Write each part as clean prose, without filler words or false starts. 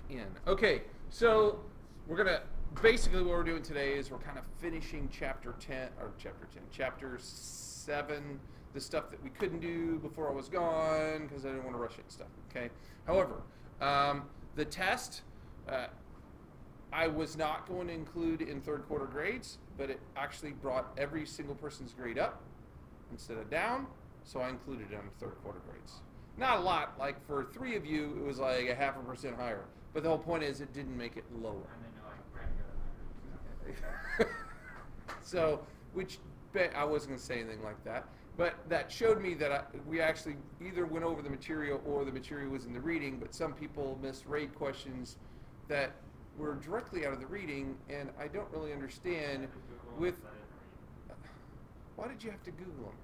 in. Okay, so we're gonna basically what we're doing today is we're kind of finishing chapter 7, the stuff that we couldn't do before I was gone because I didn't want to rush it and stuff. Okay. However, the test I was not going to include in third quarter grades, but it actually brought every single person's grade up instead of down, so I included it on third quarter grades. Not a lot, like for 3 of you, it was like a 0.5% higher. But the whole point is it didn't make it lower. So, I wasn't going to say anything like that. But that showed me that we actually either went over the material or the material was in the reading, but some people misread questions that were directly out of the reading, and I don't really understand why did you have to Google them?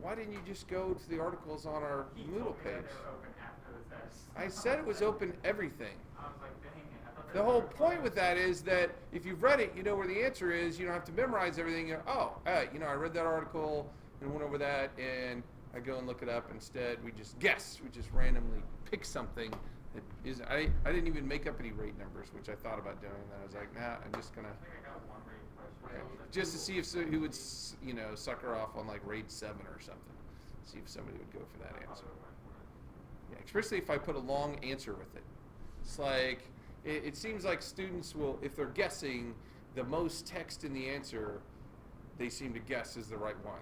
Why didn't you just go to the articles on our Moodle page? I said it was open everything. The whole point with that is that if you've read it, you know where the answer is. You don't have to memorize everything. I read that article and went over that, and I go and look it up. Instead, we just guess. We just randomly pick something that is. I didn't even make up any rate numbers, which I thought about doing. And I was like, nah, I'm just gonna. Just to see if who would, sucker off on like rate 7 or something. See if somebody would go for that answer. Yeah, especially if I put a long answer with it. It's like, it seems like students will, if they're guessing, the most text in the answer, they seem to guess is the right one.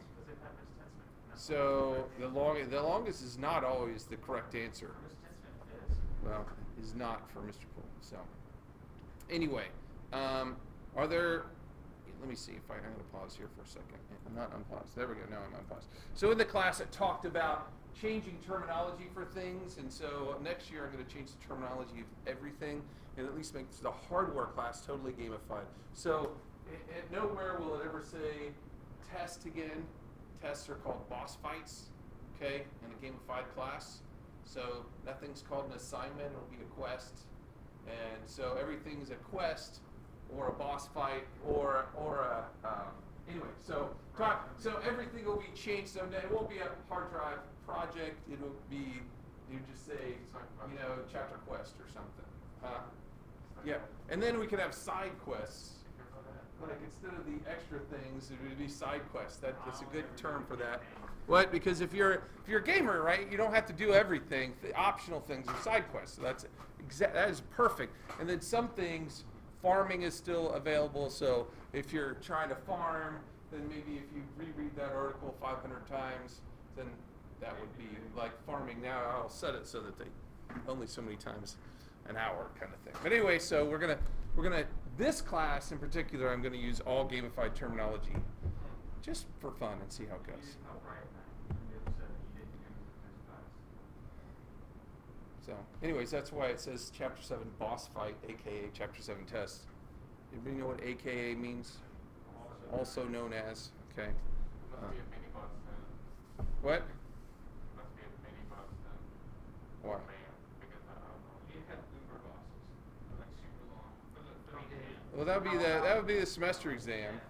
So the longest is not always the correct answer. Well, is not for Mr. Poole. So anyway, are there? Let me see if I'm going to pause here for a second. I'm not unpaused. There we go. Now I'm unpaused. So in the class, it talked about changing terminology for things, and so next year I'm going to change the terminology of everything, and at least make the hardware class totally gamified. So nowhere will it ever say test again. Tests are called boss fights, okay, in a gamified class. So nothing's called an assignment. It'll be a quest, and so everything's a quest or a boss fight or anyway. So everything will be changed someday. It won't be a hard drive project. It'll be, you just say, chapter quest or something. Yeah, and then we could have side quests. Like instead of the extra things, it would be side quests. That's a good term for that. What? Because if you're a gamer, right, you don't have to do everything. The optional things are side quests. So that is perfect. And then some things, farming is still available. So if you're trying to farm, then maybe if you reread that article 500 times, then that would be like farming. Now I'll set it so that they only so many times an hour kind of thing. But anyway, so we're gonna this class in particular, I'm gonna use all gamified terminology just for fun and see how it goes. So anyways, that's why it says chapter 7 boss fight, aka chapter 7 test. Anybody know what AKA means? Also known as, okay. What? Why? Well, that would be the semester exam.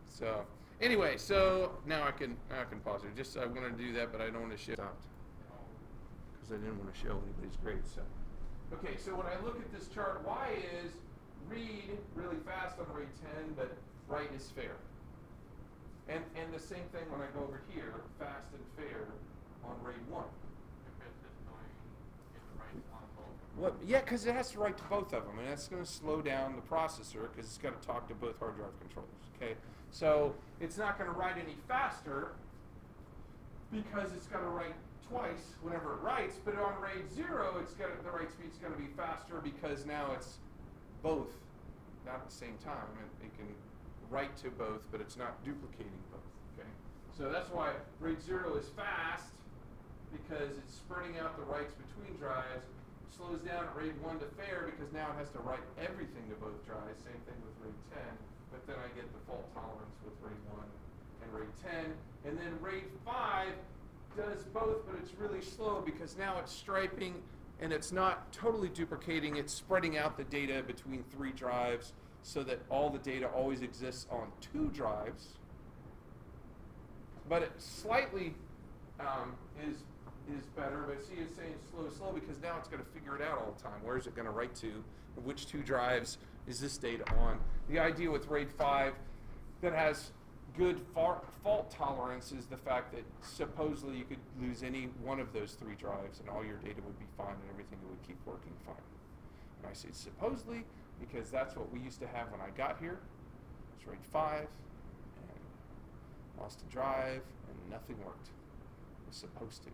So anyway, so now I can pause it. Just I wanted to do that, but I don't want to show stopped because I didn't want to show anybody's grades. So okay, so when I look at this chart, Y is read really fast on grade 10, but write is fair. And the same thing when I go over here, fast and fair on grade 1. Well, yeah, because it has to write to both of them, and that's going to slow down the processor because it's got to talk to both hard drive controllers. Okay, so it's not going to write any faster because it's got to write twice whenever it writes. But on RAID 0, the write speed's going to be faster because now it's both, not at the same time. It can write to both, but it's not duplicating both. Okay, so that's why RAID 0 is fast because it's spreading out the writes between drives. Slows down at RAID 1 to fair because now it has to write everything to both drives. Same thing with RAID 10, but then I get the fault tolerance with RAID 1 and RAID 10. And then RAID 5 does both, but it's really slow because now it's striping and it's not totally duplicating. It's spreading out the data between 3 drives so that all the data always exists on 2 drives. But it slightly is is better, but see it's saying slow because now it's going to figure it out all the time. Where is it going to write to? Which two drives is this data on? The idea with RAID 5 that has good fault tolerance is the fact that supposedly you could lose any one of those three drives and all your data would be fine and everything would keep working fine. And I say supposedly because that's what we used to have when I got here. It's RAID 5 and lost a drive and nothing worked. It was supposed to.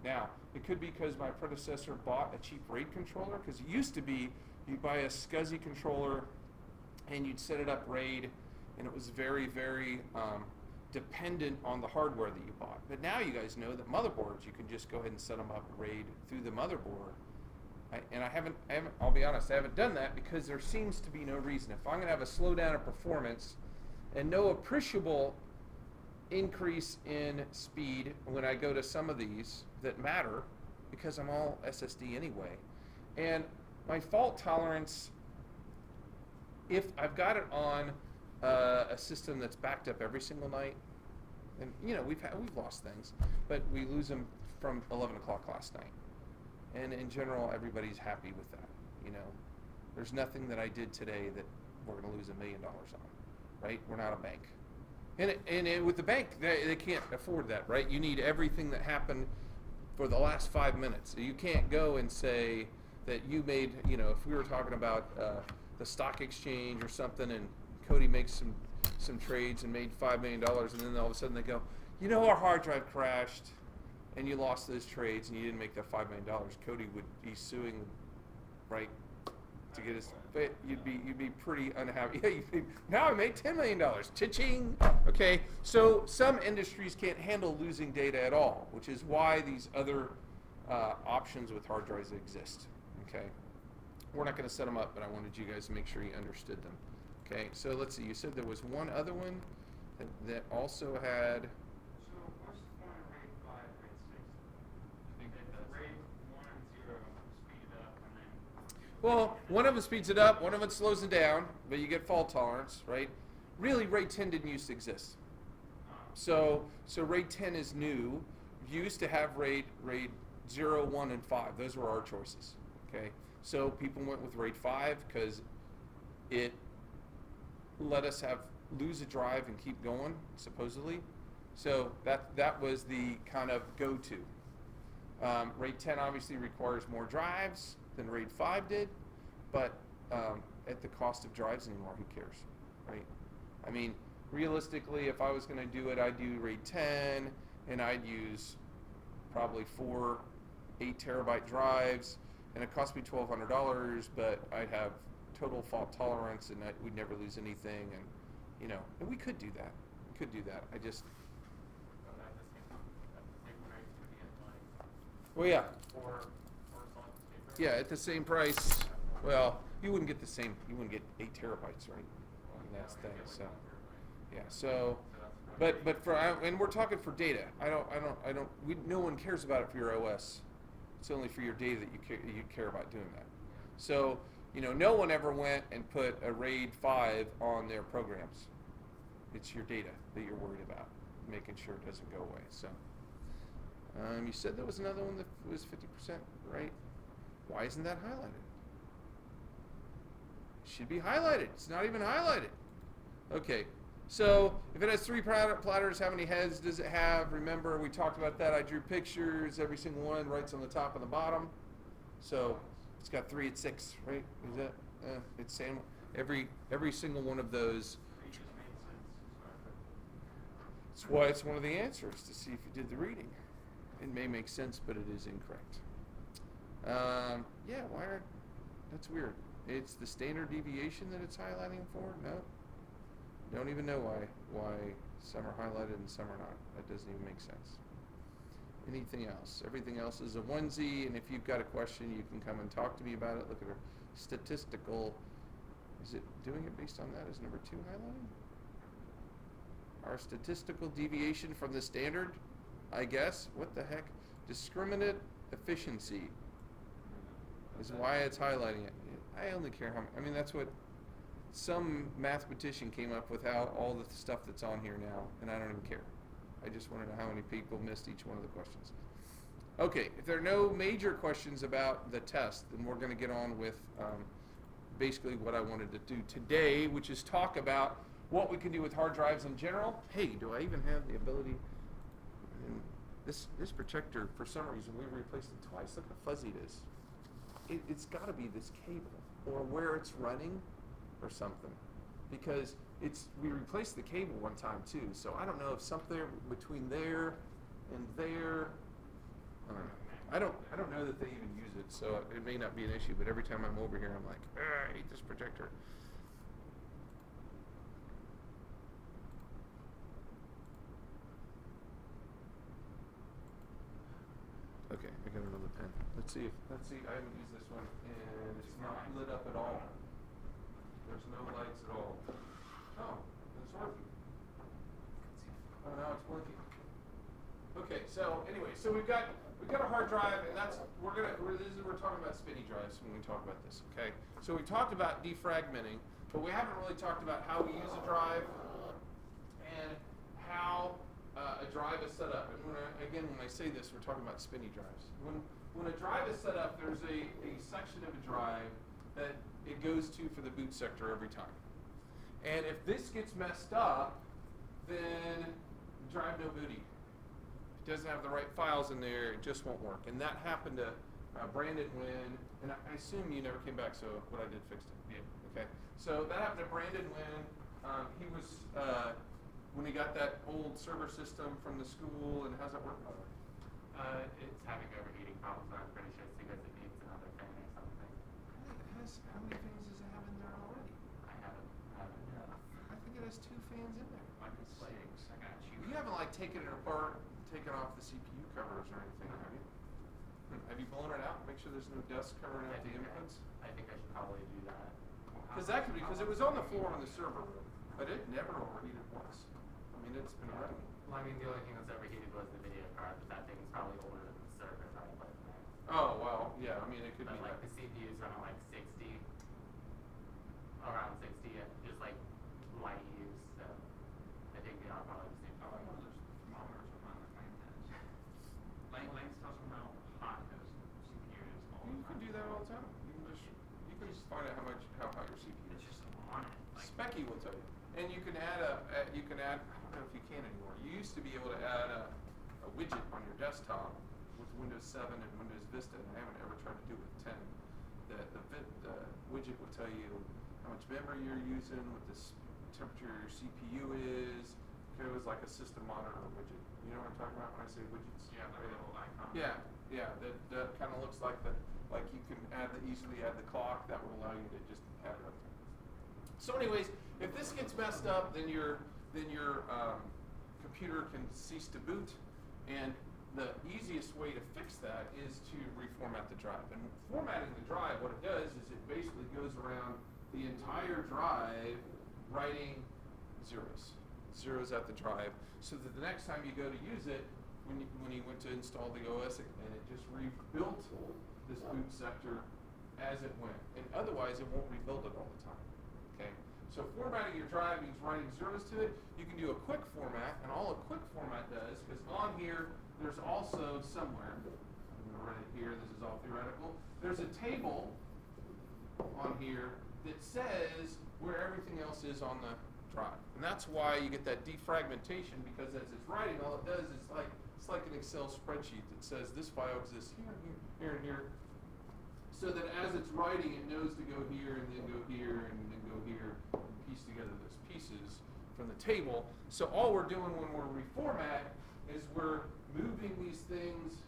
Now, it could be because my predecessor bought a cheap RAID controller, because it used to be you'd buy a SCSI controller and you'd set it up RAID, and it was very, very dependent on the hardware that you bought. But now you guys know that motherboards, you can just go ahead and set them up RAID through the motherboard. I haven't, I'll be honest, I haven't done that because there seems to be no reason. If I'm going to have a slowdown in performance and no appreciable increase in speed when I go to some of these that matter, because I'm all SSD anyway, and my fault tolerance, if I've got it on a system that's backed up every single night, and you know we've lost things, but we lose them from 11 o'clock last night, and in general everybody's happy with that. You know, there's nothing that I did today that we're going to lose $1 million on, right? We're not a bank. And with the bank, they can't afford that, right? You need everything that happened for the last 5 minutes. So you can't go and say that you made, you know, if we were talking about the stock exchange or something, and Cody makes some trades and made $5 million, and then all of a sudden they go, you know, our hard drive crashed, and you lost those trades, and you didn't make that $5 million. Cody would be suing, right, to get his. You'd be pretty unhappy. Yeah, you think, now I made $10 million. Cha-ching. Okay, so some industries can't handle losing data at all, which is why these other options with hard drives exist. Okay, we're not going to set them up, but I wanted you guys to make sure you understood them. Okay, so let's see. You said there was one other one that also had. So what's the point of RAID 5, RAID 6? I think that RAID 1 and 0 speed it up, and then. Well, one of them speeds it up, one of them slows it down, but you get fault tolerance, right? Really, RAID 10 didn't used to exist. So RAID 10 is new. You used to have RAID 0, 1, and 5. Those were our choices, okay? So people went with RAID 5 because it let us lose a drive and keep going, supposedly. So that was the kind of go-to. RAID 10 obviously requires more drives than RAID 5 did, but at the cost of drives anymore, who cares, right? I mean, realistically, if I was going to do it, I'd do RAID 10, and I'd use probably 4 8-terabyte drives, and it cost me $1,200, but I'd have total fault tolerance, and we'd never lose anything, and you know, and we could do that. We could do that. I just. Well, yeah. Yeah, at the same price. Well, you wouldn't get the same. You wouldn't get 8 terabytes, right? I mean, that's the thing. So, yeah. So, but for and we're talking for data. No one cares about it for your OS. It's only for your data that you care about doing that. So, you know, no one ever went and put a RAID 5 on their programs. It's your data that you're worried about, making sure it doesn't go away. So, you said there was another one that was 50%, right? Why isn't that highlighted? It should be highlighted. It's not even highlighted. Okay, so if it has 3 platters, how many heads does it have? Remember, we talked about that. I drew pictures. Every single one writes on the top and the bottom. So it's got 3 at 6, right? Is that it's same? Every single one of those. That's why it's one of the answers to see if you did the reading. It may make sense, but it is incorrect. Yeah, that's weird. It's the standard deviation that it's highlighting for? No. Don't even know why some are highlighted and some are not. That doesn't even make sense. Anything else? Everything else is a onesie, and if you've got a question, you can come and talk to me about it. Look at our statistical. Is it doing it based on that? Is number 2 highlighted? Our statistical deviation from the standard, I guess. What the heck? Discriminate efficiency is why it's highlighting it. I only care how. I mean, that's what some mathematician came up with. All the stuff that's on here now, and I don't even care. I just want to know how many people missed each one of the questions. Okay, if there are no major questions about the test, then we're going to get on with basically what I wanted to do today, which is talk about what we can do with hard drives in general. Hey, do I even have the ability? And this protector, for some reason, we replaced it twice. Look how fuzzy it is. It's got to be this cable or where it's running or something, because we replaced the cable one time too. So I don't know if something between there and there. I don't know that they even use it, so it may not be an issue. But every time I'm over here, I'm like, I hate this projector. Okay, I got another pen. Let's see. I haven't used this one, and it's not lit up at all. There's no lights at all. Oh, it's working. Oh, now it's blinking. Okay, so anyway, so we've got a hard drive, and we're talking about spinny drives when we talk about this. Okay, so we talked about defragmenting, but we haven't really talked about how we use a drive and how a drive is set up. And when I say this, we're talking about spinny drives. When a drive is set up, there's a section of a drive that it goes to for the boot sector every time. And if this gets messed up, then drive no booty. If it doesn't have the right files in there, it just won't work. And that happened to Brandon Wynn, and I assume you never came back, so what I did fixed it. Yeah. Okay. So that happened to Brandon Wynn. He was when he got that old server system from the school, and how's that work, by the way? It's having overheating problems. I'm pretty sure it's because it needs another fan or something. How many fans does it have in there already? I haven't. I think it has 2 fans in there. Like it's like I got you. You haven't taken it apart, taken off the CPU covers or anything, have you? Have you blown it out? Make sure there's no dust covering out the inputs. I think I should probably do that. Because it was on the floor in the server room, but it never overheated once. I mean, it's been running. Well, I mean, the only thing that's overheated was the video card, but that thing's probably older than the server, probably. Oh, well, yeah, I mean, it could But be like that. the CPU is running like 60, around 60, at just like light use. So I think I'll probably just need to. There's thermometers on the fans. Length tells them how hot his CPU is all the You time. can do that all the time. You can just find out how hot your CPU is. It's just on it. Specky will tell you. And you can add I don't know if you can anymore. You used to be able to add a widget on your desktop with Windows 7 and Windows Vista, and I haven't ever tried to do it with 10. The widget will tell you how much memory you're using, what the temperature your CPU is. It was like a system monitor widget. You know what I'm talking about when I say widgets? Yeah, like a little icon. Yeah. That kind of looks like you can easily add the clock. That will allow you to just have it up there. So, anyways, if this gets messed up, then your computer can cease to boot, and the easiest way to fix that is to reformat the drive. And formatting the drive, what it does is it basically goes around the entire drive writing zeros at the drive, so that the next time you go to use it, when you went to install the OS, and it just rebuilt this boot sector as it went. And otherwise, it won't rebuild it all the time. Okay? So formatting your drive means writing zeros to it. You can do a quick format, and all a quick format does, because on here, there's also somewhere, I'm going to write it here, this is all theoretical, there's a table on here that says where everything else is on the drive. And that's why you get that defragmentation, because as it's writing, all it does is it's like an Excel spreadsheet that says this file exists here, here, and here. So that as it's writing, it knows to go here, and then go here, and then go here, and piece together those pieces from the table. So all we're doing when we're reformat is we're moving these things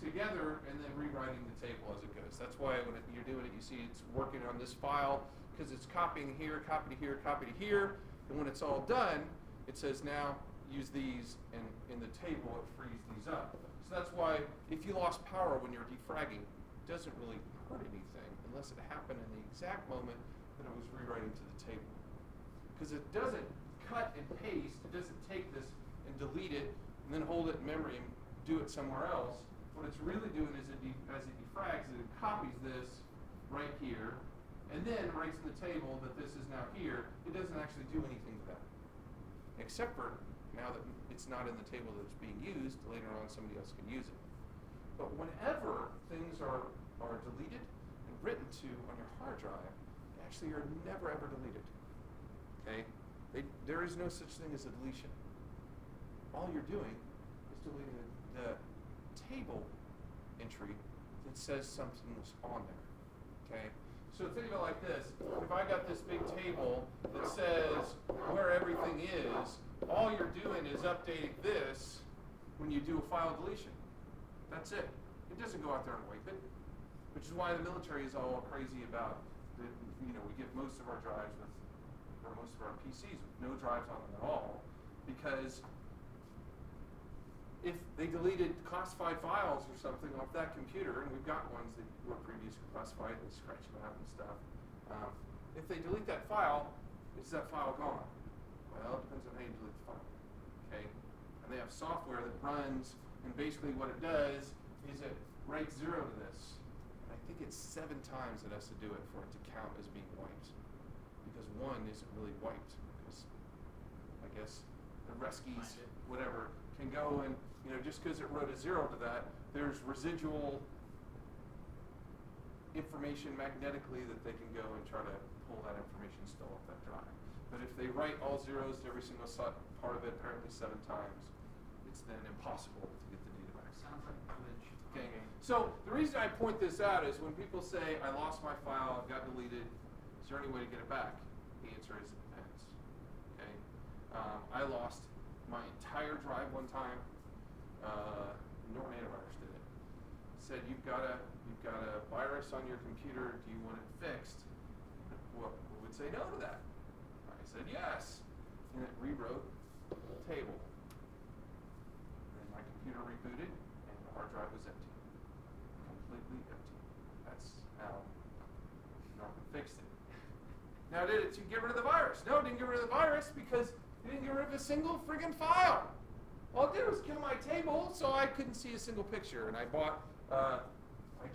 together and then rewriting the table as it goes. That's why when you're doing it, you see it's working on this file, because it's copying here, copy to here, copy to here, and when it's all done, it says now use these, and in the table it frees these up. So that's why if you lost power when you're defragging, it doesn't really hurt anything unless it happened in the exact moment that it was rewriting to the table. Because it doesn't cut and paste, it doesn't take this and delete it and then hold it in memory and do it somewhere else. What it's really doing is as it defrags, it copies this right here, and then writes in the table that this is now here. It doesn't actually do anything to that. Except for now that it's not in the table that it's being used, later on somebody else can use it. But whenever things are deleted and written to on your hard drive, they actually are never ever deleted. Okay? There is no such thing as a deletion. All you're doing is deleting the table entry that says something was on there. Okay? So think of it like this. If I got this big table that says where everything is, all you're doing is updating this when you do a file deletion. That's it. It doesn't go out there and wipe it, which is why the military is all crazy about, we give most of our drives or most of our PCs with no drives on them at all, because if they deleted classified files or something off that computer, and we've got ones that were previously classified, they scratch them out and stuff. If they delete that file, is that file gone? Well, it depends on how you delete the file. Okay? And they have software that runs, and basically what it does is it writes 0 to this. And I think it's 7 times it has to do it for it to count as being wiped. Because 1 isn't really wiped. Because I guess the Reskies, whatever, can go and, just because it wrote a 0 to that, there's residual information magnetically that they can go and try to pull that information still off that drive. But if they write all zeros to every single part of it, apparently 7 times, it's then impossible to get the data back. Sounds like a glitch. Okay. So the reason I point this out is when people say, I lost my file, I've got deleted, is there any way to get it back? The answer is it depends. Okay. I lost my entire drive one time. Norton Antivirus did it. Said you've got a virus on your computer. Do you want it fixed? Well, who would say no to that? I said yes, and it rewrote the whole table. And my computer rebooted, and the hard drive was empty, completely empty. That's how Norton fixed it. Now, did it to get rid of the virus? No, it didn't get rid of the virus because it didn't get rid of a single friggin' file. All it did was kill my table, so I couldn't see a single picture. And I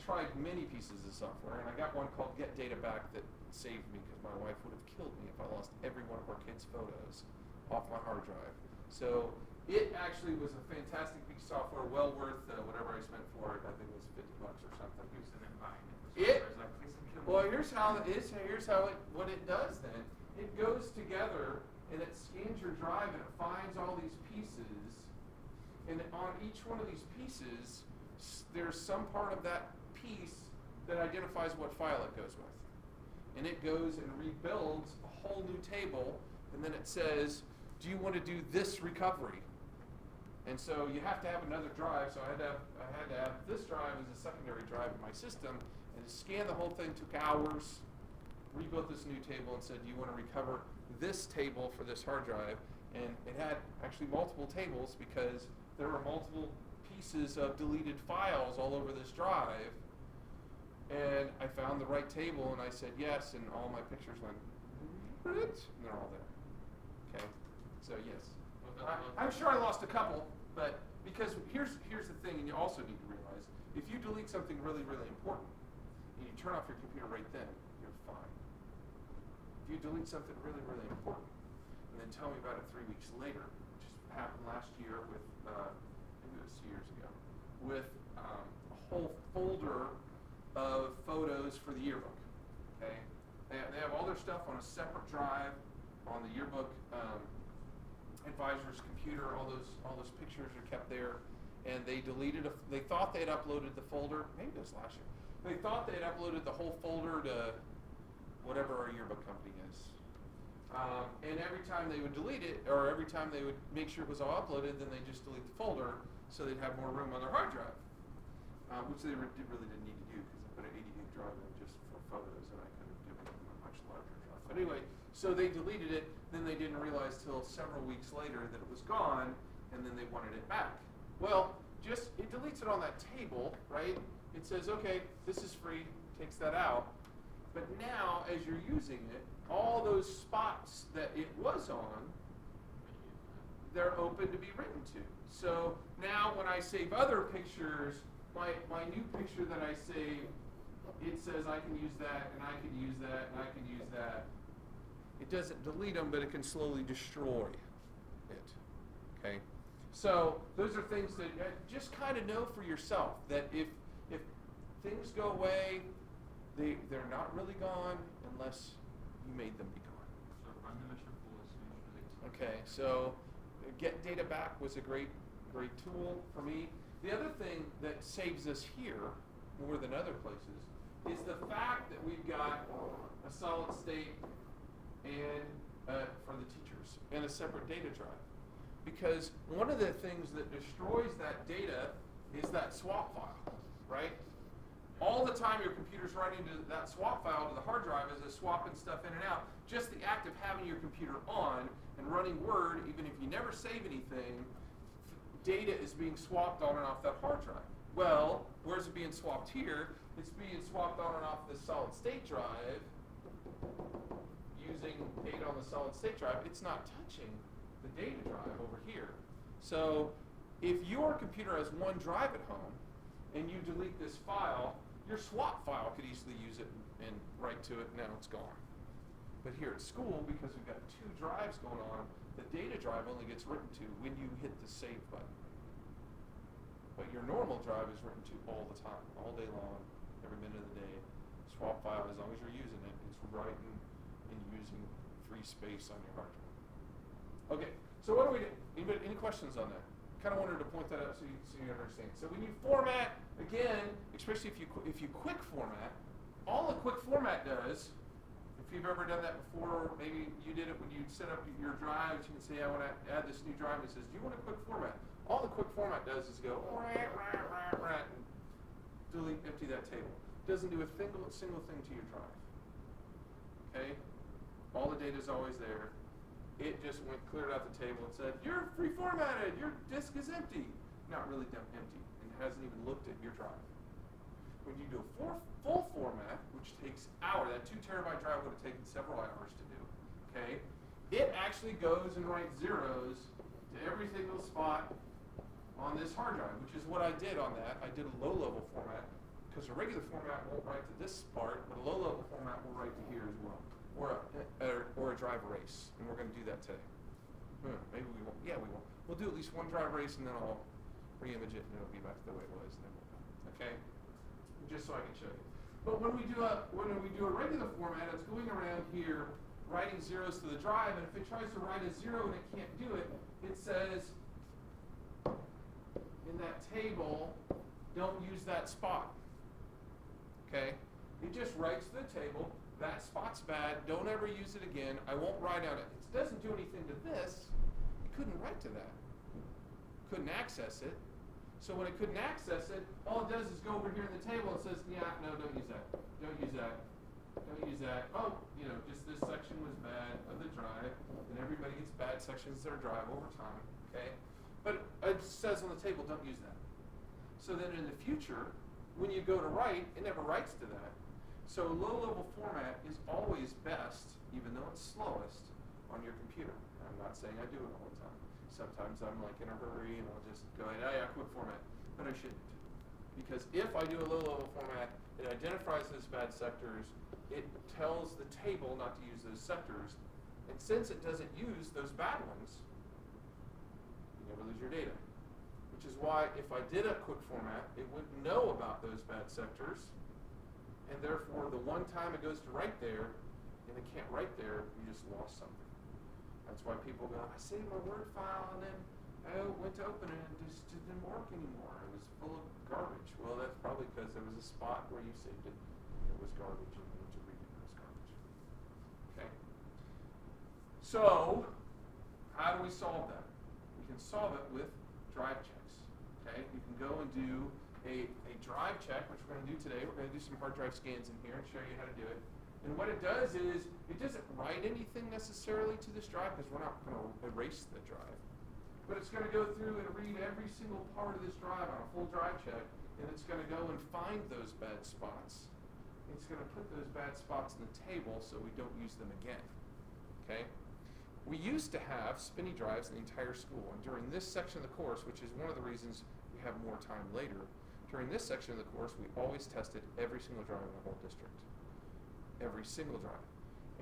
tried many pieces of software, and I got one called Get Data Back that saved me because my wife would have killed me if I lost every one of our kids' photos off my hard drive. So it actually was a fantastic piece of software, well worth whatever I spent for it. I think it was $50 or something. Well, here's how what it does then. It goes together and it scans your drive and it finds all these pieces. And on each one of these pieces, there's some part of that piece that identifies what file it goes with. And it goes and rebuilds a whole new table, and then it says, do you want to do this recovery? And so you have to have another drive, so I had to have this drive as a secondary drive in my system, and to scan the whole thing took hours, rebuilt this new table and said, do you want to recover this table for this hard drive? And it had actually multiple tables because there were multiple pieces of deleted files all over this drive. And I found the right table and I said yes, and all my pictures went, and they're all there. Okay? So yes. I'm sure I lost a couple, but because here's the thing, and you also need to realize, if you delete something really, really important, and you turn off your computer right then, you're fine. If you delete something really, really important, and then tell me about it 3 weeks later, which happened last year with, maybe it was 2 years ago, with a whole folder of photos for the yearbook. Okay, they have all their stuff on a separate drive on the yearbook advisor's computer. All those pictures are kept there, and they deleted. They thought they had uploaded the folder. Maybe it was last year. They thought they had uploaded the whole folder to whatever our yearbook company is. And every time they would delete it, or every time they would make sure it was all uploaded, then they just delete the folder so they'd have more room on their hard drive, which they really didn't need to do because I put an 80 gig drive in just for photos, and I could have given them a much larger drive. But anyway, so they deleted it, then they didn't realize till several weeks later that it was gone, and then they wanted it back. Well, it deletes it on that table, right? It says, okay, this is free, takes that out. But now, as you're using it, all those spots that it was on, they're open to be written to. So now when I save other pictures, my new picture that I save, it says I can use that, and I can use that, and I can use that. It doesn't delete them, but it can slowly destroy it. Okay? So those are things that just kind of know for yourself that if things go away, they're not really gone unless you made them be gone. So run them at your fullest usually. Okay, so get data back was a great tool for me. The other thing that saves us here more than other places is the fact that we've got a solid state and for the teachers and a separate data drive. Because one of the things that destroys that data is that swap file, right? All the time your computer's writing to that swap file to the hard drive as it's swapping stuff in and out. Just the act of having your computer on and running Word, even if you never save anything, data is being swapped on and off that hard drive. Well, where's it being swapped here? It's being swapped on and off this solid state drive using data on the solid state drive. It's not touching the data drive over here. So if your computer has one drive at home and you delete this file, your swap file could easily use it and write to it, now it's gone. But here at school, because we've got two drives going on, the data drive only gets written to when you hit the save button. But your normal drive is written to all the time, all day long, every minute of the day. Swap file, as long as you're using it, it's writing and using free space on your hard drive. Okay, so what do we do? Any questions on that? Kind of wanted to point that out so you understand. So when you format, again, especially if you quick format, all a quick format does, if you've ever done that before, maybe you did it when you set up your drives, you can say, I want to add this new drive, and it says, do you want a quick format? All the quick format does is go, and delete, empty that table. Doesn't do a single thing to your drive. Okay? All the data is always there. It just cleared out the table and said, you're reformatted, your disk is empty. Not really empty, and hasn't even looked at your drive. When you do a full format, which takes hours, that 2 terabyte drive would have taken several hours to do, okay? It actually goes and writes zeros to every single spot on this hard drive, which is what I did on that. I did a low-level format, because a regular format won't write to this part, but a low-level format will write to here as well. Or a drive erase, and we're going to do that today. Maybe we won't. Yeah, we won't. We'll do at least one drive erase, and then I'll re-image it, and it'll be back the way it was. And then we'll go. Okay, just so I can show you. But when we do a regular format, it's going around here writing zeros to the drive, and if it tries to write a 0 and it can't do it, it says in that table, don't use that spot. Okay, it just writes to the table. That spot's bad, don't ever use it again, I won't write on it. It doesn't do anything to this, it couldn't write to that. Couldn't access it. So when it couldn't access it, all it does is go over here in the table and says, yeah, no, don't use that. Don't use that. Don't use that. Oh, just this section was bad of the drive, and everybody gets bad sections of their drive over time, okay? But it says on the table, don't use that. So then in the future, when you go to write, it never writes to that. So low-level format is always best, even though it's slowest, on your computer. I'm not saying I do it all the time. Sometimes I'm like in a hurry and I'll just go, yeah, quick format. But I shouldn't. Because if I do a low-level format, it identifies those bad sectors, it tells the table not to use those sectors, and since it doesn't use those bad ones, you never lose your data. Which is why if I did a quick format, it would know about those bad sectors, and therefore the one time it goes to write there, and it can't write there, you just lost something. That's why people go, I saved my Word file, and then I went to open it, and it just didn't work anymore. It was full of garbage. Well, that's probably because there was a spot where you saved it. It was garbage, and when you read it, it was garbage. Okay? So, how do we solve that? We can solve it with drive checks. Okay? You can go and do a drive check, which we're going to do today. We're going to do some hard drive scans in here and show you how to do it. And what it does is, it doesn't write anything necessarily to this drive, because we're not going to erase the drive. But it's going to go through and read every single part of this drive on a full drive check, and it's going to go and find those bad spots. It's going to put those bad spots in the table so we don't use them again. Okay? We used to have spinny drives in the entire school, and during this section of the course, which is one of the reasons we have more time later, during this section of the course, we always tested every single drive in the whole district. Every single drive.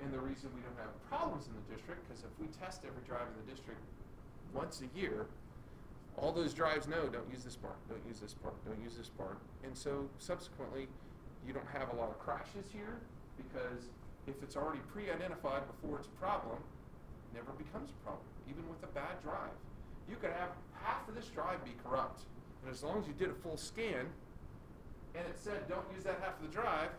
And the reason we don't have problems in the district, because if we test every drive in the district once a year, all those drives know, don't use this part, don't use this part, don't use this part. And so subsequently, you don't have a lot of crashes here, because if it's already pre-identified before it's a problem, it never becomes a problem, even with a bad drive. You could have half of this drive be corrupt, and as long as you did a full scan, and it said don't use that half of the drive,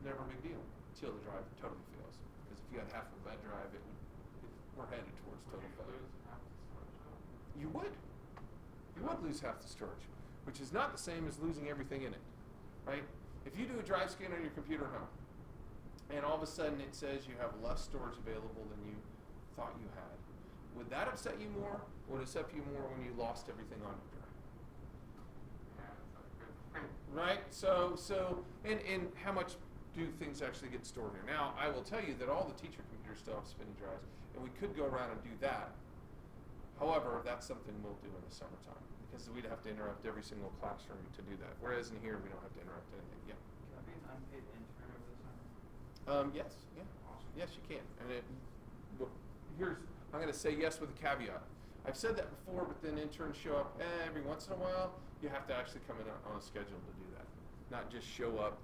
never a big deal, until the drive totally fails. Because if you had half of a bad drive, we're headed towards total failure. You would. You would lose half the storage, which is not the same as losing everything in it, right? If you do a drive scan on your computer at home, and all of a sudden it says you have less storage available than you thought you had, would that upset you more, or would it upset you more when you lost everything on your drive? Yeah, that's a good point. Right? And how much do things actually get stored here? Now, I will tell you that all the teacher computers still have spinning drives, and we could go around and do that. However, that's something we'll do in the summertime, because we'd have to interrupt every single classroom to do that. Whereas in here, we don't have to interrupt anything. Yeah. Can I be an unpaid intern over the summer? Yes. Yeah. Awesome. Yes, you can. And I'm going to say yes with a caveat. I've said that before, but then interns show up every once in a while. You have to actually come in on a schedule to do that, not just show up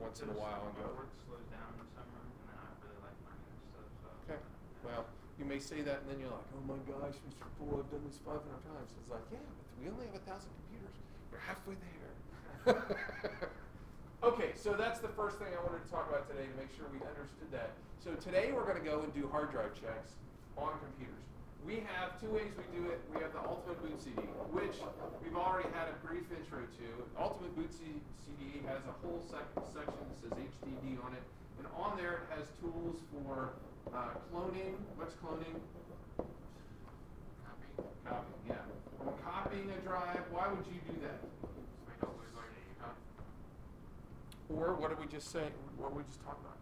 once in a while and go. My work slows down in the summer, and then I really like learning this stuff. So Okay. Well, you may say that, and then you're like, oh my gosh, Mr. Poole, I've done this 500 times. It's like, yeah, but we only have 1,000 computers. We're halfway there. Okay, so that's the first thing I wanted to talk about today to make sure we understood that. So today we're going to go and do hard drive checks on computers. We have two ways we do it. We have the Ultimate Boot CD, which we've already had a brief intro to. Ultimate Boot CD has a whole section that says HDD on it. And on there it has tools for cloning. What's cloning? Copying, yeah. When copying a drive, why would you do that? So we don't lose our data. Or what did we just say? What did we just talk about?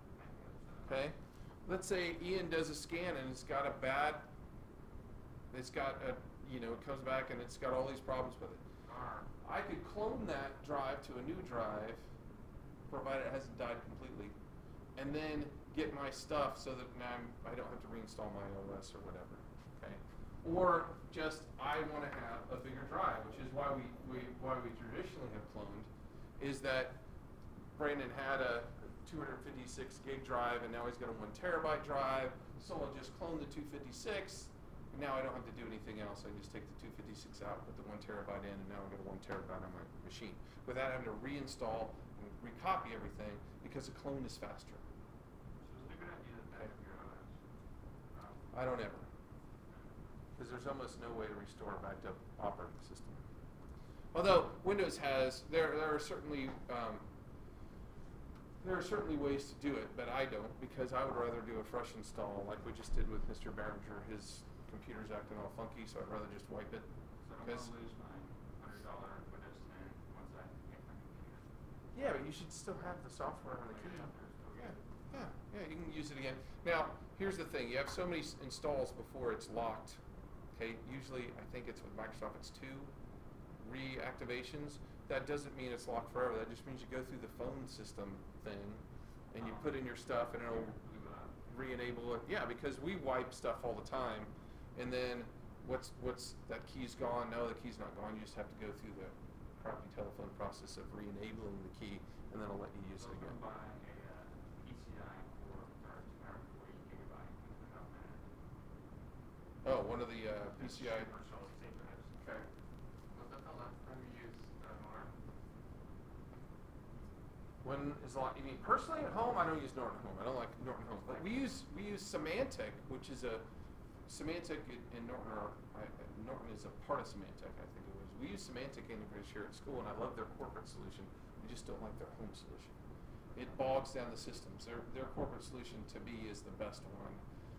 Okay. Let's say Ian does a scan and it comes back and it's got all these problems with it. I could clone that drive to a new drive, provided it hasn't died completely, and then get my stuff so that now I don't have to reinstall my OS or whatever. Okay. Or just I want to have a bigger drive, which is why we traditionally have cloned, is that Brandon had a 256 gig drive and now he's got a 1 terabyte drive, so I'll just clone the 256. Now I don't have to do anything else. I just take the 256 out, put the 1 terabyte in, and now I've got a 1 terabyte on my machine without having to reinstall and recopy everything, because a clone is faster. So is it a good idea to back up your OS? I don't ever, because there's almost no way to restore a backed up operating system. Although Windows has, there are certainly ways to do it, but I don't, because I would rather do a fresh install like we just did with Mr. Behringer. His computer's acting all funky, so I'd rather just wipe it. So I'm going to lose my $100 Windows 10 once I get my computer. Yeah, but you should still have the software on the key. Okay. Yeah, you can use it again. Now, here's the thing. You have so many installs before it's locked. Okay, usually I think it's with Microsoft, it's 2 reactivations. That doesn't mean it's locked forever. That just means you go through the phone system thing and you put in your stuff and it'll re-enable it. Yeah, because we wipe stuff all the time, and then what's that key's gone? No, the key's not gone. You just have to go through the crappy telephone process of re-enabling the key, and then it'll let you use it again. Buy a PCI for 240 gigabyte without that. Oh, one of the PCI. Commercial state drives. Okay. Was that the last time you used Norton? When is a lot? You mean personally at home? I don't use Norton Home. I don't like Norton Home. But we use Symantec, which is Symantec and Norton are Norton is a part of Symantec, I think it was. We use Symantec integrators here at school, and I love their corporate solution. We just don't like their home solution. It bogs down the systems. Their corporate solution to me is the best one,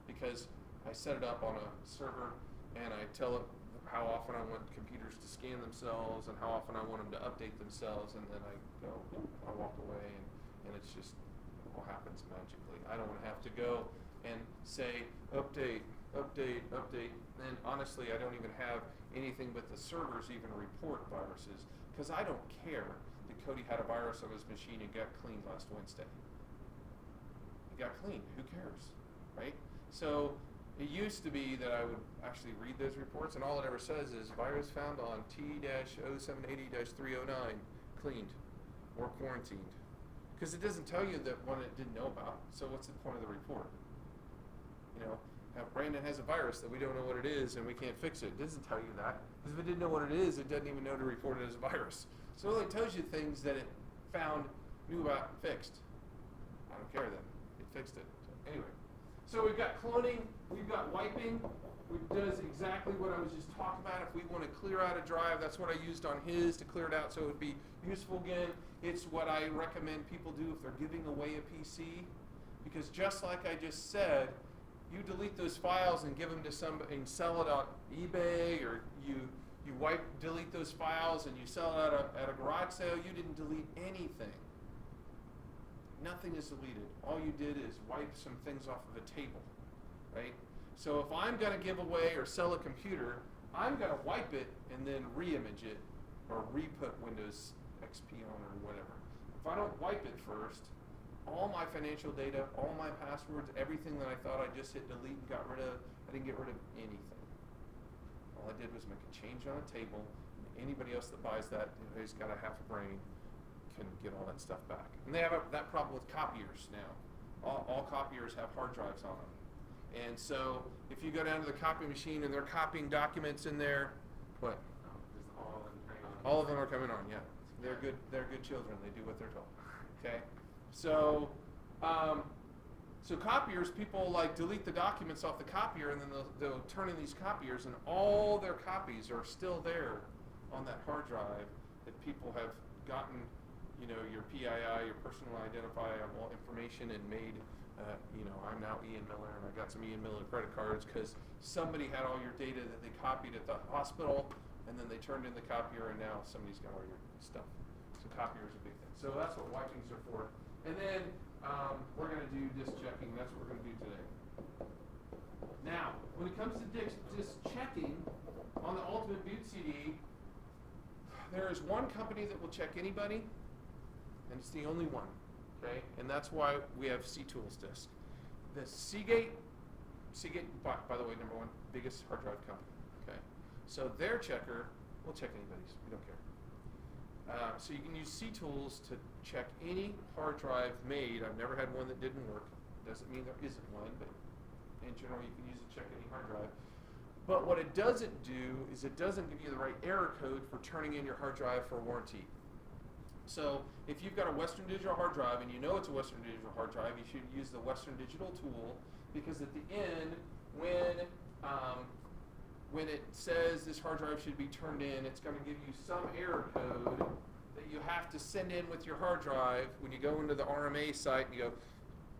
because I set it up on a server and I tell it how often I want computers to scan themselves and how often I want them to update themselves, and then I go, I walk away, and it's just, it all happens magically. I don't want to have to go and say, update, update, update, and honestly, I don't even have anything but the servers even report viruses, because I don't care that Cody had a virus on his machine and got cleaned last Wednesday. It got cleaned, who cares, right? So It used to be that I would actually read those reports, and all it ever says is virus found on T-0780-309, cleaned or quarantined. Because it doesn't tell you that one it didn't know about, so what's the point of the report? You know, Brandon has a virus that we don't know what it is and we can't fix it. It doesn't tell you that. Because if it didn't know what it is, it doesn't even know to report it as a virus. So it only tells you things that it found, knew about, and fixed. I don't care then. It fixed it. So anyway. So we've got cloning, we've got wiping, which does exactly what I was just talking about. If we want to clear out a drive, that's what I used on his to clear it out so it would be useful again. It's what I recommend people do if they're giving away a PC. Because just like I just said, you delete those files and give them to somebody and sell it on eBay, or you delete those files and you sell it at a garage sale, you didn't delete anything. Nothing is deleted. All you did is wipe some things off of a table, right? So if I'm going to give away or sell a computer, I'm going to wipe it and then re-image it or re-put Windows XP on or whatever. If I don't wipe it first, all my financial data, all my passwords, everything that I thought I just hit delete and got rid of, I didn't get rid of anything. All I did was make a change on a table, and anybody else that buys that, who's got a half a brain, can get all that stuff back. And they have that problem with copiers now. All copiers have hard drives on them. And so if you go down to the copy machine and they're copying documents in there, what? Just all of them turning on. All of them are coming on, yeah. They're good children. They do what they're told. Okay? So so copiers, people like delete the documents off the copier and then they'll turn in these copiers and all their copies are still there on that hard drive that people have gotten, you know, your PII, your personal identifiable information, and made, you know, I'm now Ian Miller and I got some Ian Miller credit cards because somebody had all your data that they copied at the hospital and then they turned in the copier and now somebody's got all your stuff. So copier is a big thing. So that's what wipings are for. And then we're going to do disk checking. That's what we're going to do today. Now, when it comes to disk checking on the Ultimate Boot CD, there is one company that will check anybody, and it's the only one. Okay, and that's why we have C-Tools disk. The Seagate, by the way, number one, biggest hard drive company. Okay, so their checker will check anybody's. We don't care. So you can use C-Tools to check any hard drive made. I've never had one that didn't work. Doesn't mean there isn't one, but in general you can use it to check any hard drive. But what it doesn't do is it doesn't give you the right error code for turning in your hard drive for warranty. So if you've got a Western Digital hard drive and you know it's a Western Digital hard drive, you should use the Western Digital tool, because at the end, when it says this hard drive should be turned in, it's going to give you some error code that you have to send in with your hard drive when you go into the RMA site and you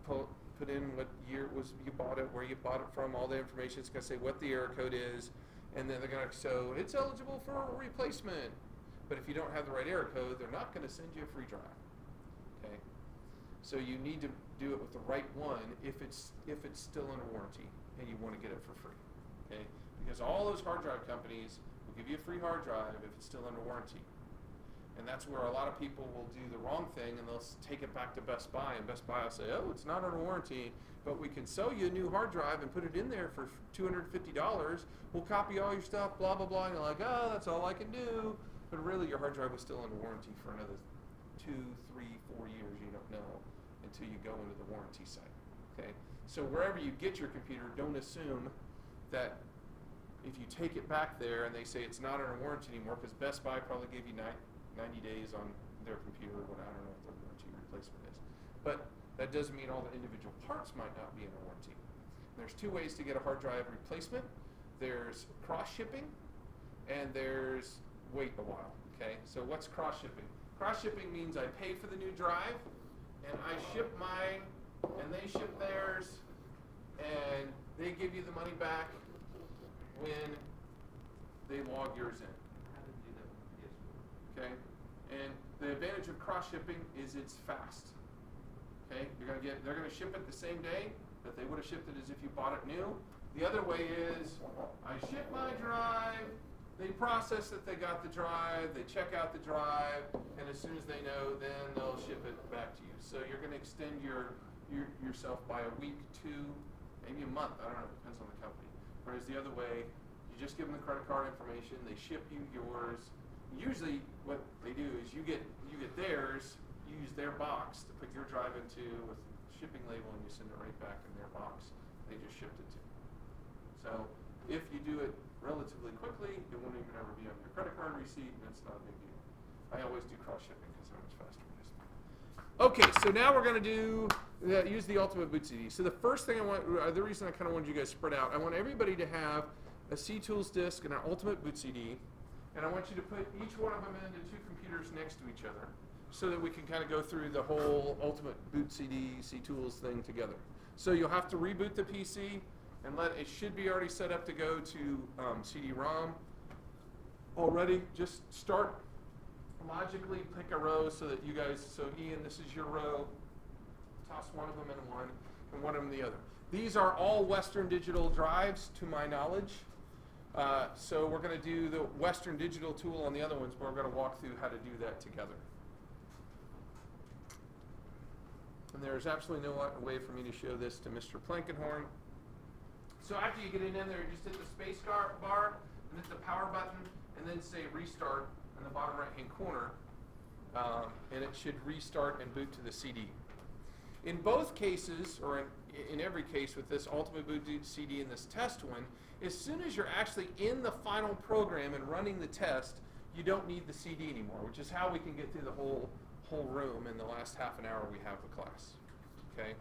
go put in what year it was you bought it, where you bought it from, all the information. It's going to say what the error code is, and then they're going to so it's eligible for a replacement. But if you don't have the right error code, they're not going to send you a free drive. Okay, so you need to do it with the right one if it's still under warranty and you want to get it for free. Okay. Because all those hard drive companies will give you a free hard drive if it's still under warranty. And that's where a lot of people will do the wrong thing and they'll take it back to Best Buy, and Best Buy will say, oh, it's not under warranty, but we can sell you a new hard drive and put it in there for $250. We'll copy all your stuff, blah, blah, blah. And you're like, oh, that's all I can do. But really, your hard drive was still under warranty for another 2, 3, 4 years. You don't know until you go into the warranty site. Okay? So wherever you get your computer, don't assume that if you take it back there and they say it's not under warranty anymore, because Best Buy probably gave you 90 days on their computer, what I don't know what their warranty replacement is. But that doesn't mean all the individual parts might not be under warranty. There's 2 ways to get a hard drive replacement. There's cross-shipping, and there's wait a while. Okay, so what's cross-shipping? Cross-shipping means I pay for the new drive, and I ship mine, and they ship theirs, and they give you the money back when they log yours in. How did you do that with PS4? Okay, and the advantage of cross-shipping is it's fast. Okay, they're gonna ship it the same day that they would have shipped it as if you bought it new. The other way is I ship my drive, they process that they got the drive, they check out the drive, and as soon as they know, then they'll ship it back to you. So you're gonna extend yourself by a week, 2, maybe a month. I don't know. Depends on the company. Whereas the other way, you just give them the credit card information. They ship you yours. Usually, what they do is you get theirs. You use their box to put your drive into with shipping label, and you send it right back in their box. They just shipped it to you. So if you do it relatively quickly, it won't even ever be on your credit card receipt, and it's not a big deal. I always do cross shipping because they're much faster. Okay, so now we're going to use the Ultimate Boot CD. So the first thing I want, the reason I kind of wanted you guys spread out, I want everybody to have a C-Tools disk and an Ultimate Boot CD, and I want you to put each one of them into two computers next to each other so that we can kind of go through the whole Ultimate Boot CD, C-Tools thing together. So you'll have to reboot the PC, and it should be already set up to go to CD-ROM already. Just start logically, pick a row so that you guys, so Ian, this is your row. Toss one of them in one and one of them in the other. These are all Western Digital drives to my knowledge. So we're going to do the Western Digital tool on the other ones, but we're going to walk through how to do that together. And there's absolutely no way for me to show this to Mr. Plankenhorn. So after you get it in there, just hit the space bar and hit the power button and then say restart in the bottom right hand corner, and it should restart and boot to the CD. In both cases, or in every case with this Ultimate Boot CD and this test one, as soon as you're actually in the final program and running the test, you don't need the CD anymore, which is how we can get through the whole room in the last half an hour we have the class. Okay?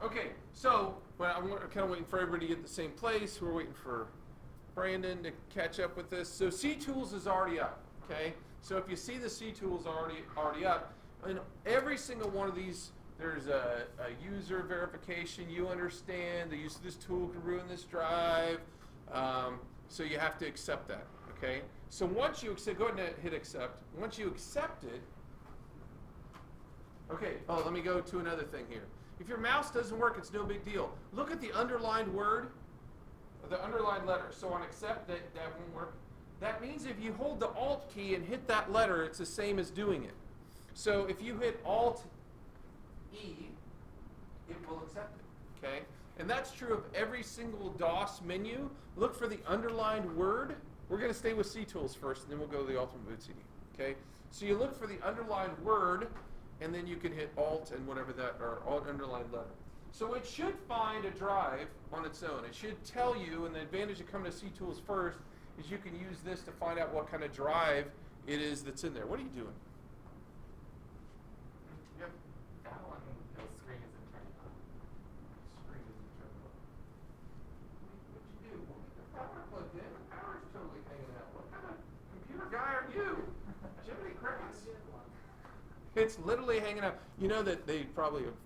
Okay, so I'm kind of waiting for everybody to get the same place. We're waiting for Brandon to catch up with this. So C-Tools is already up, okay? So if you see the C-Tools already up, in every single one of these, there's a user verification. You understand the use of this tool could ruin this drive. So you have to accept that, okay? So once you accept, go ahead and hit accept. Once you accept it, okay, let me go to another thing here. If your mouse doesn't work, it's no big deal. Look at the underlined word, the underlined letter. So on accept, that won't work. That means if you hold the Alt key and hit that letter, it's the same as doing it. So if you hit Alt E, it will accept it, okay? And that's true of every single DOS menu. Look for the underlined word. We're going to stay with C-Tools first, and then we'll go to the Ultimate Boot CD, okay? So you look for the underlined word, and then you can hit Alt and whatever that, or Alt underlined letter. So it should find a drive on its own. It should tell you, and the advantage of coming to C-Tools first is you can use this to find out what kind of drive it is that's in there. What are you doing? Yep. That one, the screen isn't turned on. Screen isn't turned on. What'd you do? Well, get the power plugged in. The power's totally hanging out. What kind of computer guy are you? Jiminy Crickets. It's literally hanging out. You know that they probably have,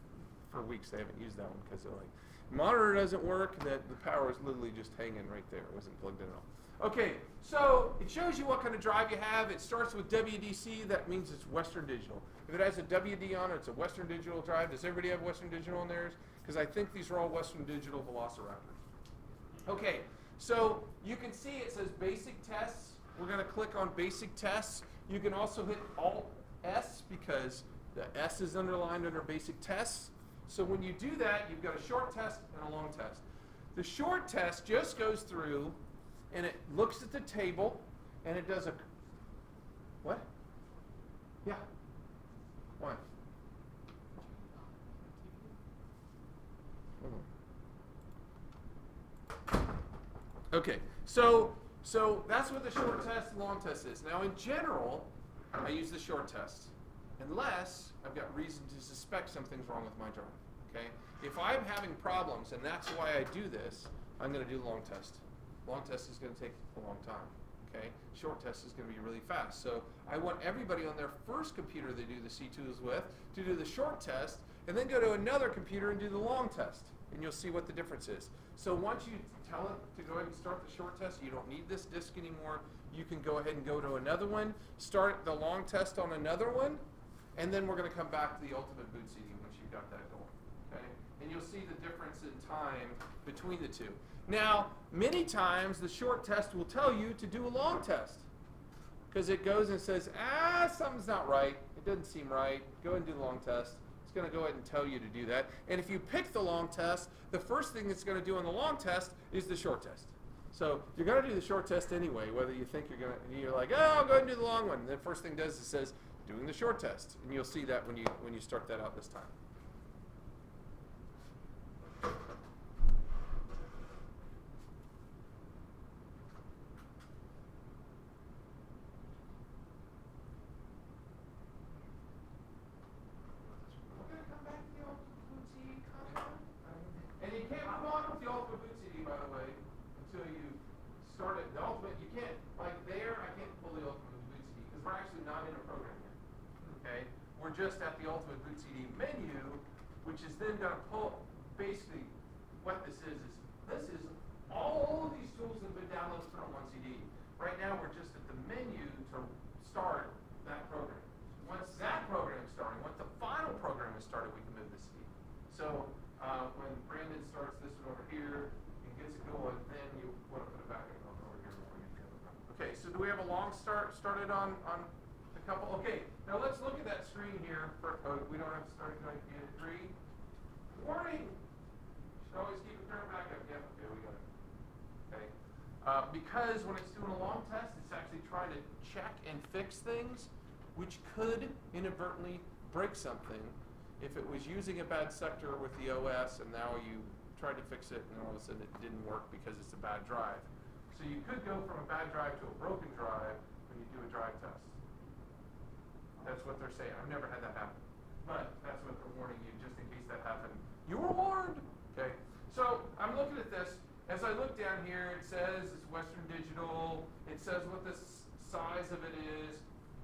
for weeks, they haven't used that one because they're like, monitor doesn't work, that the power is literally just hanging right there. It wasn't plugged in at all. Okay, so it shows you what kind of drive you have. It starts with WDC. That means it's Western Digital. If it has a WD on it, it's a Western Digital drive. Does everybody have Western Digital on theirs? Because I think these are all Western Digital Velociraptors. Okay, so you can see it says Basic Tests. We're going to click on Basic Tests. You can also hit Alt-S because the S is underlined under Basic Tests. So when you do that, you've got a short test and a long test. The short test just goes through and it looks at the table and it does a, what? Yeah. What? Okay, so that's what the short test and long test is. Now in general, I use the short test unless I've got reason to suspect something's wrong with my drive, okay? If I'm having problems and that's why I do this, I'm going to do the long test. Long test is going to take a long time, okay? Short test is going to be really fast. So I want everybody on their first computer they do the C-Tools with to do the short test and then go to another computer and do the long test. And you'll see what the difference is. So once you tell it to go ahead and start the short test, you don't need this disk anymore. You can go ahead and go to another one, start the long test on another one, and then we're going to come back to the ultimate boot seating once you've got that going. Okay? And you'll see the difference in time between the two. Now, many times the short test will tell you to do a long test because it goes and says, something's not right. It doesn't seem right. Go ahead and do the long test. It's going to go ahead and tell you to do that. And if you pick the long test, the first thing it's going to do on the long test is the short test. So you're going to do the short test anyway, whether you think you're like, I'll go ahead and do the long one. And the first thing it does is it says, doing the short test. And you'll see that when you start that out this time. And you can't move on with the ultimate boot CD, by the way, until you start it. The ultimate, you can't, like there, I can't pull the ultimate boot CD because we're actually not in a program yet. Okay? We're just at the ultimate boot CD menu, which is then going to pull, basically, what this is all of these tools that have been downloaded from one CD. Right now, we're just at the menu to start that program. Once that program is starting, once the final program is started, we can move the CD. So, when Brandon starts this one over here and gets it going, then you want to put it back over here. Okay, so do we have a long started on a couple? Okay, now let's look at that screen here. We don't have to start it like 3. Warning! Should always keep it turned back up. Yeah, okay, we got it. Okay. Because when it's doing a long test, it's actually trying to check and fix things, which could inadvertently break something. If it was using a bad sector with the OS and now you tried to fix it and all of a sudden it didn't work because it's a bad drive. So you could go from a bad drive to a broken drive when you do a drive test. That's what they're saying. I've never had that happen. But that's what they're warning you just in case that happened. You were warned. Okay. So I'm looking at this. As I look down here, it says it's Western Digital. It says what the size of it is.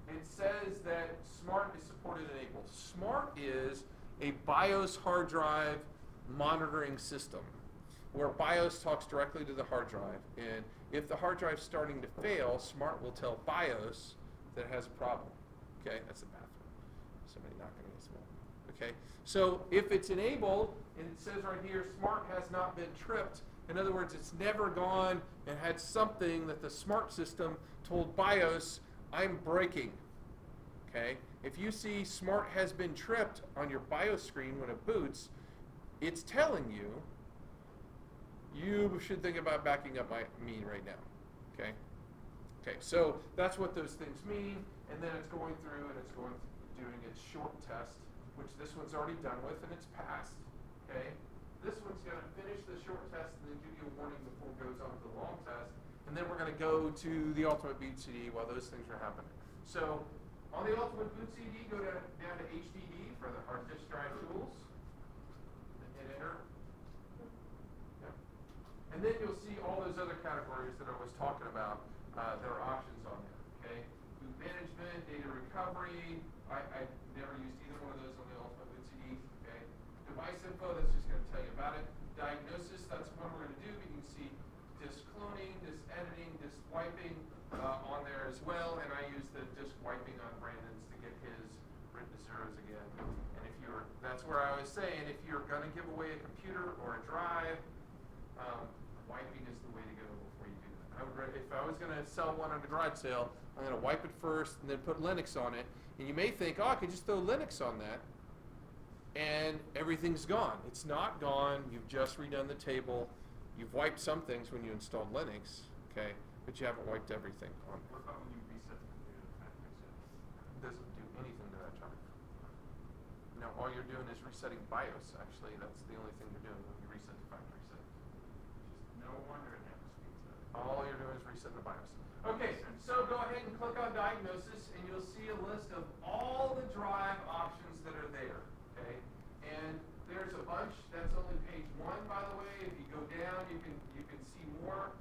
It says that SMART is supported and enabled. SMART is a BIOS hard drive monitoring system where BIOS talks directly to the hard drive. And if the hard drive's starting to fail, SMART will tell BIOS that it has a problem. Okay, that's the bathroom. Somebody knocking against the wall. Okay, so if it's enabled, and it says right here, SMART has not been tripped. In other words, it's never gone and had something that the SMART system told BIOS, I'm breaking. Okay? If you see SMART has been tripped on your BIOS screen when it boots, it's telling you you should think about backing up me right now. Okay? Okay, so that's what those things mean, and then it's going through and it's doing its short test, which this one's already done with and it's passed. Okay? This one's going to finish the short test and then give you a warning before it goes on to the long test. And then we're going to go to the ultimate boot CD while those things are happening. So on the ultimate boot CD, go down to HDD for the hard disk drive tools. And hit enter. Yep. And then you'll see all those other categories that I was talking about. There are options on there. Okay. Boot management, data recovery. I never used either one of those on the ultimate boot CD. Okay. Device info, that's just going to tell you about it. Diagnosis, that's what we're going to do. You can see disk cloning, disk editing, disk wiping on there as well. And I use the disk wiping on Brandon's to get his written to zeros again. And that's where I was saying, if you're going to give away a computer or a drive, wiping is the way to go before you do that. If I was going to sell one at a garage sale, I'm going to wipe it first and then put Linux on it. And you may think, I could just throw Linux on that. And everything's gone. It's not gone. You've just redone the table. You've wiped some things when you installed Linux, okay, but you haven't wiped everything on it. What about when you reset the computer to factory settings? It doesn't do anything to that drive. No, all you're doing is resetting BIOS, actually. That's the only thing you're doing when you reset the factory settings. No wonder it never speeds up. All you're doing is resetting the BIOS. Okay, so go ahead and click on Diagnosis, and you'll see a list of all the drive options that are there. Okay, and there's a bunch. That's only page 1, by the way. If you go down, you can see more.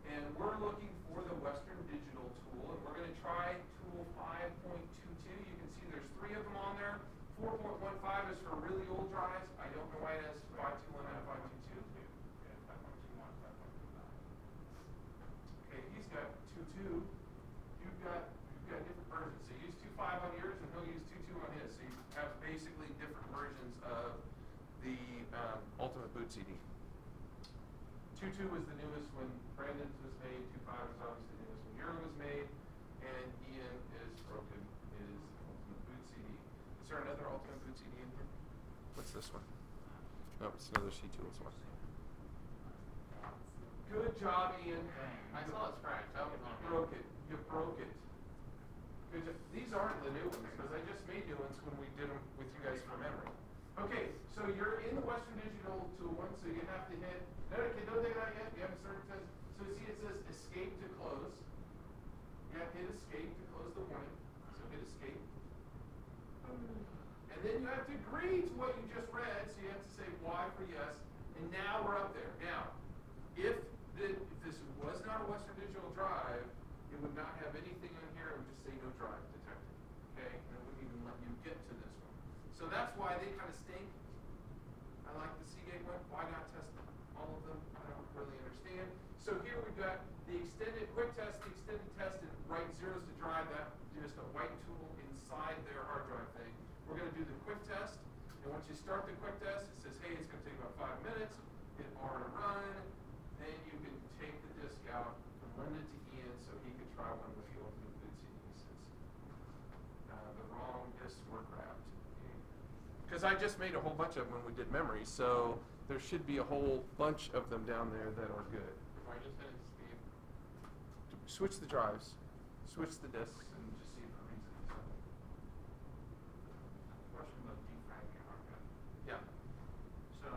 And we're looking for the Western Digital tool, and we're going to try tool 5.22. You can see there's 3 of them on there. 4.15 is for really old drives. I don't know why it has 521 and 522. Yeah, 5.21, 5.25. Okay, he's got 2.2. You've got different versions. So use 2.5 on yours. 2.2 was the newest when Brandon's was made. 2.5 is obviously the newest when Euro was made. And Ian is broken is Ultimate Boot CD. Is there another Ultimate Boot CD in here? What's this one? No, it's another C-Tools one. Good job, Ian. I saw it scratch. That was on You broke it. You broke it. Good job. These aren't the new ones because I just made new ones when we did them with you guys from memory. Okay, so you're in the Western Digital tool one, so you have to hit. No, okay, don't take it out yet. You haven't started. So see, it says escape to close. You have to hit escape to close the warning. So hit escape. And then you have to agree to what you just read. So you have to say Y for yes. And now we're up there. Now, if this was not a Western Digital drive, it would not have anything on here. It would just say no drive detected. Okay? And it wouldn't even let you get to this one. So that's why they kind of stink. I like the Seagate one. Why not test all of them? I don't really understand. So here we've got the extended quick test, the extended test, and write zeros to drive. That just a white tool inside their hard drive thing. We're going to do the quick test. And once you start the quick test, it says, hey, it's going to take about 5 minutes. Hit R to run. Then you can take the disk out and lend it to Ian so he can try one with the Ultimate Boot CD since the wrong disks were grabbed. Because I just made a whole bunch of them when we did memory, so there should be a whole bunch of them down there that are good. I just hit escape. Switch the drives, switch the disks, and just see if it reads it. Question about defragging your hard drive. Yeah. So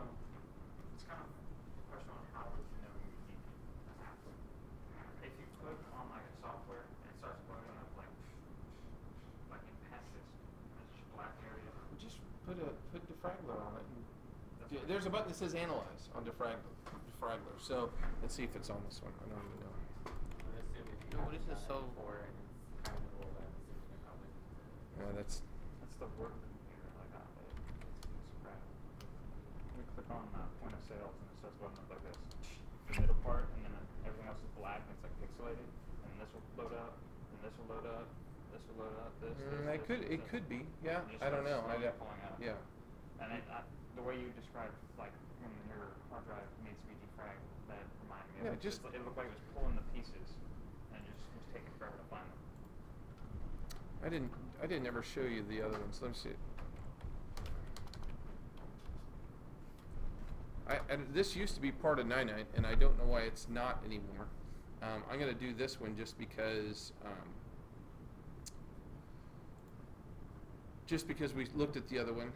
it's kind of a question on how to know you need it. If you click on like a software and it starts loading up like in patches, it's just a black area. Just put defraggler on it. There's a button that says analyze on defraggler. So let's see if it's on this one. I don't even know. What is this so for? And it's kind of old. That's That's the work computer like that. It's crap. We click on point of sales and it starts loading up like this. The middle part, and then everything else is black and it's like pixelated. And this will load up, and this will load up, this will load up, this. it could be. Yeah, And it just I don't know. starts slowly pulling out. Yeah. And the way you described, like when your hard drive needs to be defragged, that reminded me of Yeah, it. just- It looked like it was pulling the pieces, and it just was taking forever to find them. I didn't ever show you the other ones. Let me see. This used to be part of 9.9, and I don't know why it's not anymore. I'm going to do this one just because we looked at the other one.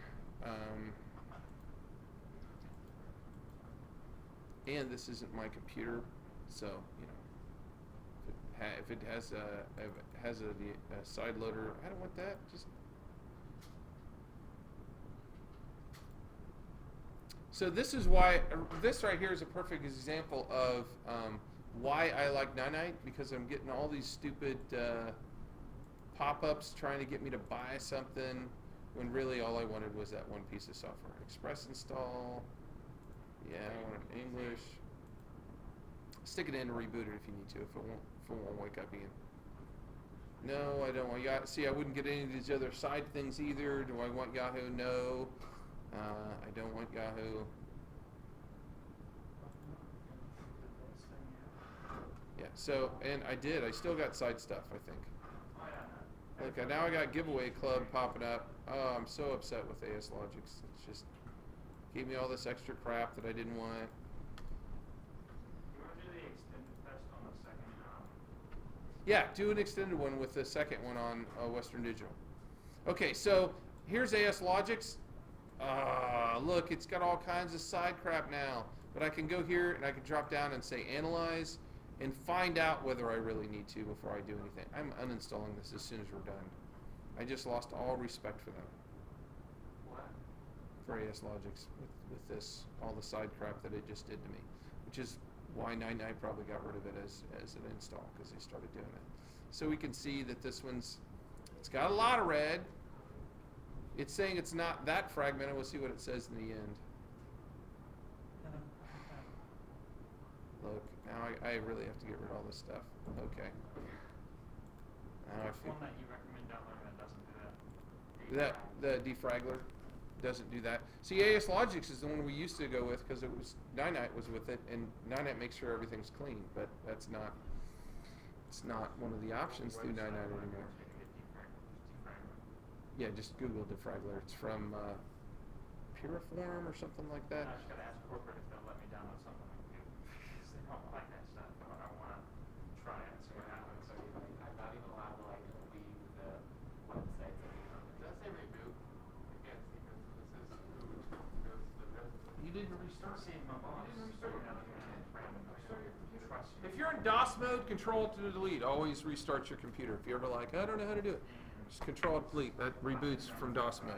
And this isn't my computer, so you know, if it has a side loader, I don't want that. Just so this is why this right here is a perfect example of why I like 9.9, because I'm getting all these stupid pop-ups trying to get me to buy something when really all I wanted was that one piece of software. Express install. Yeah, I want it in English. Stick it in and reboot it if you need to, if it won't wake up again. No, I don't want Yahoo. See, I wouldn't get any of these other side things either. Do I want Yahoo? No. I don't want Yahoo. Yeah, so, and I did. I still got side stuff, I think. Oh yeah. Look, now I got Giveaway Club popping up. Oh, I'm so upset with AS Logix. It's just gave me all this extra crap that I didn't want. You want to do the extended test on the second? Yeah, do an extended one with the second one on Western Digital. Okay, so here's AS Logix. Look, it's got all kinds of side crap now. But I can go here and I can drop down and say Analyze and find out whether I really need to before I do anything. I'm uninstalling this as soon as we're done. I just lost all respect for them. What? For AS Logix with this, all the side crap that it just did to me, which is why 9.9 probably got rid of it as an install, because they started doing it. So we can see that this one's, it's got a lot of red. It's saying it's not that fragmented. We'll see what it says in the end. Look, now I really have to get rid of all this stuff. Okay. Now I What's feel one that you recommend downloading that doesn't do that? the defraggler doesn't do that. See, AS Logix is the one we used to go with because it was Ninite was with it, and Ninite makes sure everything's clean. But that's not. It's not one of the options through Ninite anymore. Yeah, just Google Defraggler. It's from Puriform or something like that. I just gotta ask corporate if they'll let me download something like Google. They don't like that stuff, but I wanna try it and see what happens. So like, I'm not even allowed to like leave the website. So does it say reboot? I can't see because this is who goes to the rest. You didn't restart. See, my boss. Trust me. If you're in DOS mode, Control to delete. Always restart your computer. If you're ever like, I don't know how to do it, just Control delete. That reboots from DOS mode.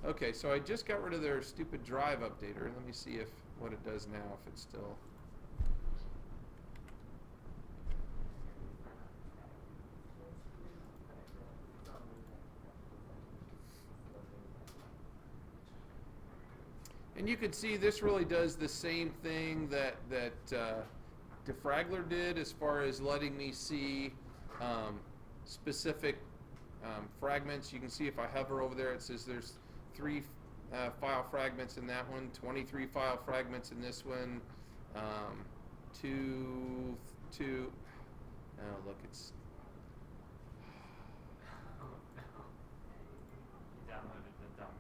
Okay, so I just got rid of their stupid drive updater. Let me see if what it does now. If it's still. And you can see this really does the same thing that Defraggler did as far as letting me see specific fragments. You can see if I hover over there, it says there's 3 file fragments in that one, 23 file fragments in this one, 2. Oh, look, it's. You downloaded the dumb.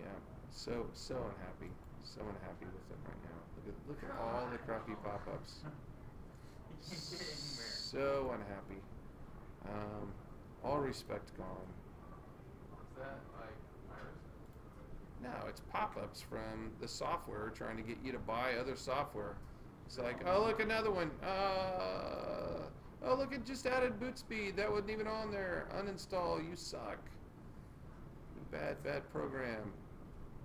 Yeah, so unhappy, so unhappy with them right now. Look at all the crappy pop-ups. So unhappy. All respect gone. Is that like virus? No, it's pop-ups from the software trying to get you to buy other software. It's like, oh look, another one. Oh look, it just added boot speed. That wasn't even on there. Uninstall. You suck. You bad program.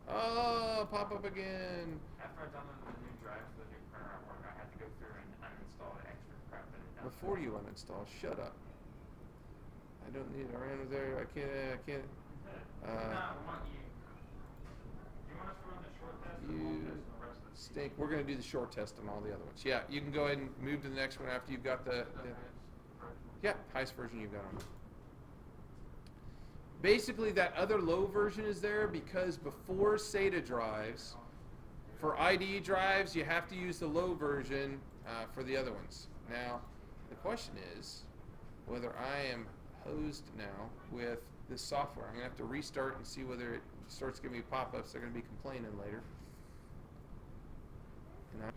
Oh, pop up again. After I downloaded the new drive for the new printer at work, I had to go through and uninstall the extra crap that it downloaded. Before you uninstall, shut up. I don't need to run there. I can't. Want you. You want us to run the short test or the long You test and the rest of the stink. We're going to do the short test on all the other ones. Yeah, you can go ahead and move to the next one after you've got the yeah, highest version you've got on it. Basically, that other low version is there because before SATA drives, for IDE drives, you have to use the low version for the other ones. Now, the question is whether I am hosed now with this software. I'm going to have to restart and see whether it starts giving me pop-ups. They're going to be complaining later. And